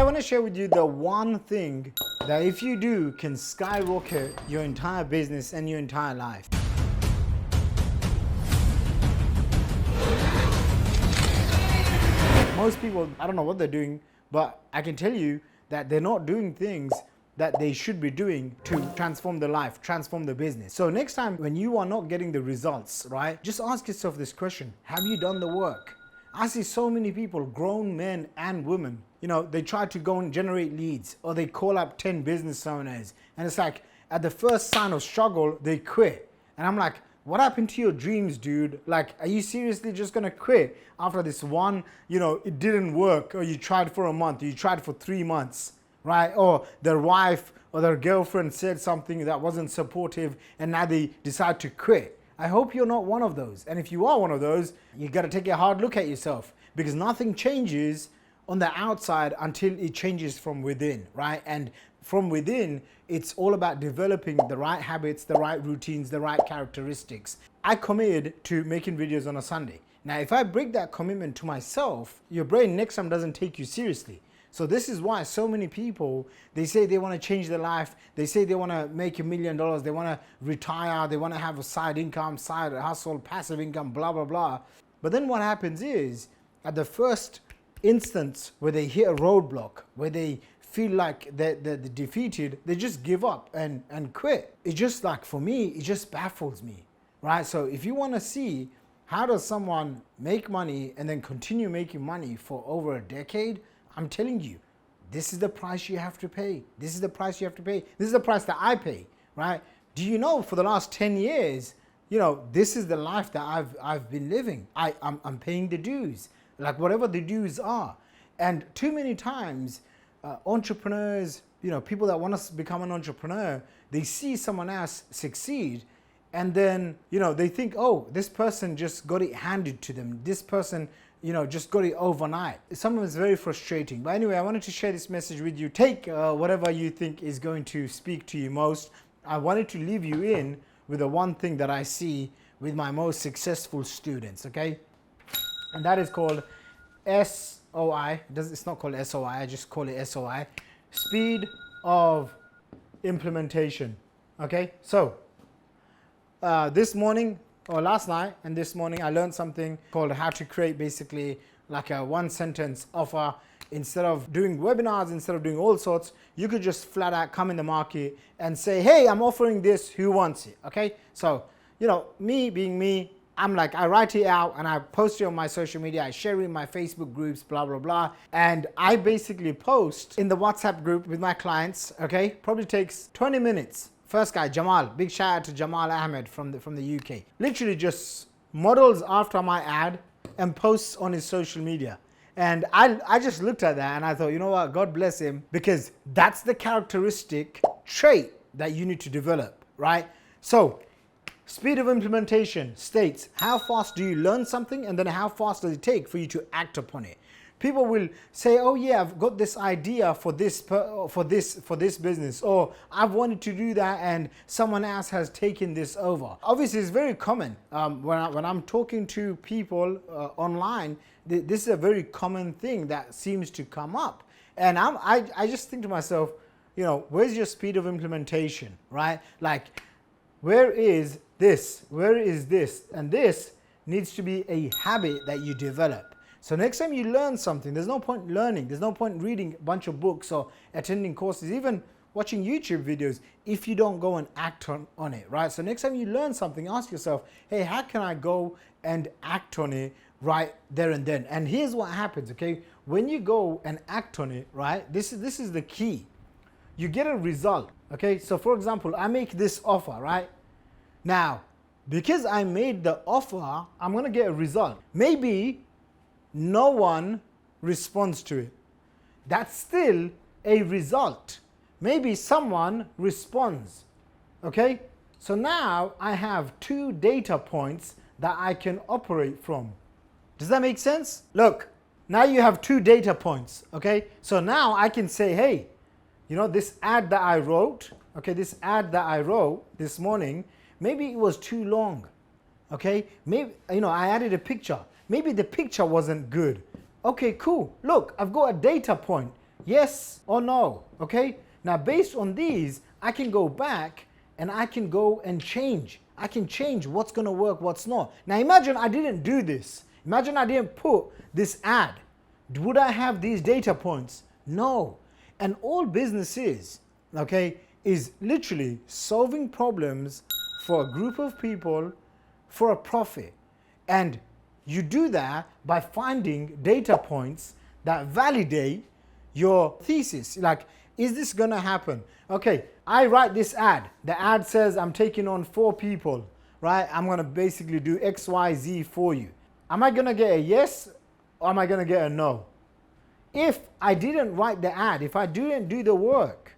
want to share with you the one thing that if you do can skyrocket your entire business and your entire life. Most people, I don't know what they're doing, but I can tell you that they're not doing things that they should be doing to transform their life, transform their business. So next time when you are not getting the results, right, just ask yourself this question: have you done the work? I see so many people, grown men and women, you know, they try to go and generate leads, or they call up 10 business owners, and it's like at the first sign of struggle, they quit. And I'm like, what happened to your dreams, dude? Like, are you seriously just gonna quit after this one, you know, it didn't work, or you tried for a month, or you tried for 3 months, right? Or their wife or their girlfriend said something that wasn't supportive and now they decide to quit. I hope you're not one of those. And if you are one of those, you gotta take a hard look at yourself, because nothing changes on the outside until it changes from within, right? And from within, it's all about developing the right habits, the right routines, the right characteristics. I committed to making videos on a Sunday. Now, if I break that commitment to myself, your brain next time doesn't take you seriously. So this is why so many people, they say they want to change their life, they say they want to make $1 million, they want to retire, they want to have a side income, side hustle, passive income, blah, blah, blah. But then what happens is, at the first instance where they hit a roadblock, where they feel like they're defeated, they just give up and quit. It's just like, for me, it just baffles me, right? So if you want to see how does someone make money and then continue making money for over a decade, I'm telling you, this is the price you have to pay. This is the price you have to pay. This is the price that I pay, right? Do you know, for the last 10 years, you know, this is the life that I've been living. I'm paying the dues, like whatever the dues are. And too many times, entrepreneurs, you know, people that want to become an entrepreneur, they see someone else succeed, and then, you know, they think, oh, this person just got it handed to them. This person, you know, just got it overnight. Sometimes it's very frustrating. But anyway, I wanted to share this message with you. Take whatever you think is going to speak to you most. I wanted to leave you in with the one thing that I see with my most successful students, okay? And that is called SOI. It's not called SOI, I just call it SOI. Speed of implementation, okay? So, this morning, or last night and this morning, I learned something called how to create basically like a 1-sentence offer. Instead of doing webinars, instead of doing all sorts, you could just flat out come in the market and say, hey, I'm offering this, who wants it, okay? So, you know, me being me, I'm like, I write it out and I post it on my social media, I share it in my Facebook groups, blah, blah, blah. And I basically post in the WhatsApp group with my clients, okay? Probably takes 20 minutes. First guy, Jamal, big shout out to Jamal Ahmed from the UK. Literally just models after my ad and posts on his social media. And I just looked at that and I thought, you know what, God bless him, because that's the characteristic trait that you need to develop, right? So, speed of implementation states how fast do you learn something, and then how fast does it take for you to act upon it. People will say, oh yeah, I've got this idea for this business, or I've wanted to do that and someone else has taken this over. Obviously, it's very common. When I'm talking to people online, this is a very common thing that seems to come up. And I just think to myself, you know, where's your speed of implementation, right? Like, where is this? Where is this? And this needs to be a habit that you develop. So next time you learn something, there's no point learning, there's no point reading a bunch of books or attending courses, even watching YouTube videos, if you don't go and act on it, right? So next time you learn something, ask yourself, hey, how can I go and act on it right there and then? And here's what happens, okay? When you go and act on it, right, this is the key. You get a result, okay? So for example, I make this offer, right? Now, because I made the offer, I'm gonna get a result. Maybe no one responds to it. That's still a result. Maybe someone responds, okay? So now I have 2 data points that I can operate from. Does that make sense? Look, now you have 2 data points, okay? So now I can say, hey, you know, this ad that I wrote, okay, this ad that I wrote this morning, maybe it was too long, okay? Maybe, you know, I added a picture. Maybe the picture wasn't good. Okay, cool. Look, I've got a data point. Yes or no, okay? Now, based on these, I can go back and I can go and change. I can change what's gonna work, what's not. Now, imagine I didn't do this. Imagine I didn't put this ad. Would I have these data points? No. And all business is, okay, is literally solving problems for a group of people for a profit. And you do that by finding data points that validate your thesis. Like, is this gonna happen? Okay, I write this ad. The ad says I'm taking on 4 people, right? I'm gonna basically do X, Y, Z for you. Am I gonna get a yes or am I gonna get a no? If I didn't write the ad, if I didn't do the work,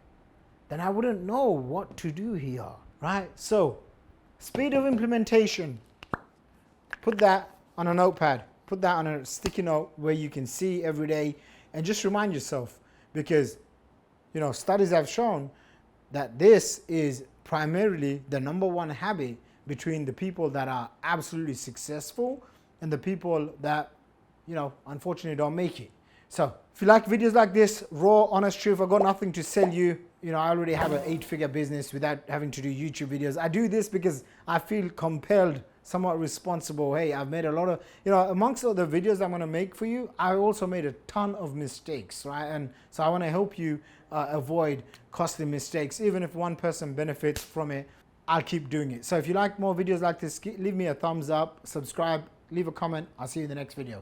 then I wouldn't know what to do here, right? So, speed of implementation. Put that on a notepad. Put that on a sticky note where you can see every day and just remind yourself, because you know, studies have shown that this is primarily the #1 habit between the people that are absolutely successful and the people that, you know, unfortunately don't make it. So if you like videos like this, raw, honest truth, I've got nothing to sell you. You know, I already have an 8-figure business without having to do YouTube videos. I do this because I feel compelled, somewhat responsible. Hey, I've made a lot of, you know, amongst all the videos I'm going to make for you, I also made a ton of mistakes, right? And so I want to help you avoid costly mistakes. Even if one person benefits from it, I'll keep doing it. So if you like more videos like this, leave me a thumbs up, subscribe, leave a comment. I'll see you in the next video.